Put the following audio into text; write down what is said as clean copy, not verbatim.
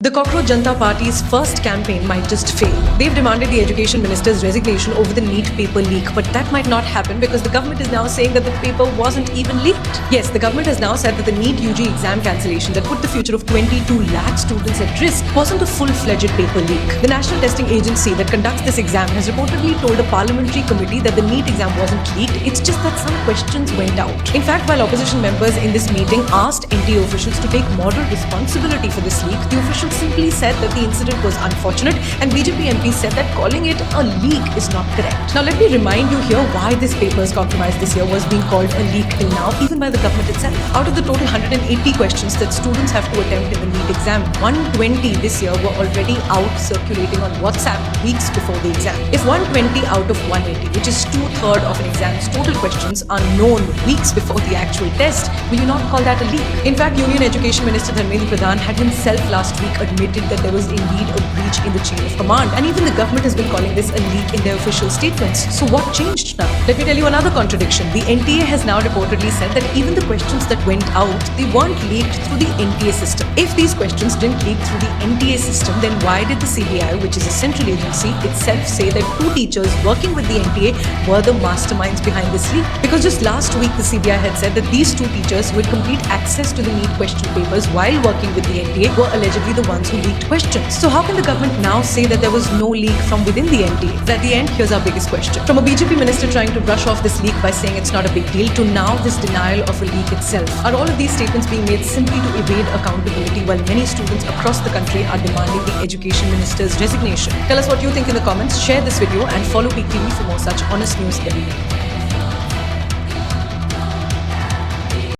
The Cockroach Janata Party's first campaign might just fail. They've demanded the Education Minister's resignation over the NEET paper leak, but that might not happen because the government is now saying that the paper wasn't even leaked. Yes, the government has now said that the NEET UG exam cancellation that put the future of 22 lakh students at risk wasn't a full-fledged paper leak. The National Testing Agency that conducts this exam has reportedly told a parliamentary committee that the NEET exam wasn't leaked, it's just that some questions went out. In fact, while opposition members in this meeting asked NTA officials to take moral responsibility for this leak, the officials simply said that the incident was unfortunate, and BJP MP said that calling it a leak is not correct. Now let me remind you here why this paper's compromise this year was being called a leak till now, even by the government itself. Out of the total 180 questions that students have to attempt in the NEET exam, 120 this year were already out circulating on WhatsApp weeks before the exam. If 120 out of 180, which is 2/3 of an exam's total questions, are known weeks before the actual test, will you not call that a leak? In fact, Union Education Minister Dharmendra Pradhan had himself last week admitted that there was indeed a breach in the chain of command, and even the government has been calling this a leak in their official statements. So what changed now? Let me tell you another contradiction. The NTA has now reportedly said that even the questions that went out, they weren't leaked through the NTA system. If these questions didn't leak through the NTA system, then why did the CBI, which is a central agency, itself say that 2 teachers working with the NTA were the masterminds behind this leak? Because just last week the CBI had said that these 2 teachers with complete access to the NEET question papers while working with the NTA were allegedly the ones who leaked questions. So how can the government now say that there was no leak from within the NTA? At the end, here's our biggest question. From a BJP minister trying to brush off this leak by saying it's not a big deal, to now this denial of a leak itself. Are all of these statements being made simply to evade accountability while many students across the country are demanding the education minister's resignation? Tell us what you think in the comments, share this video and follow Peak TV for more such honest news every day.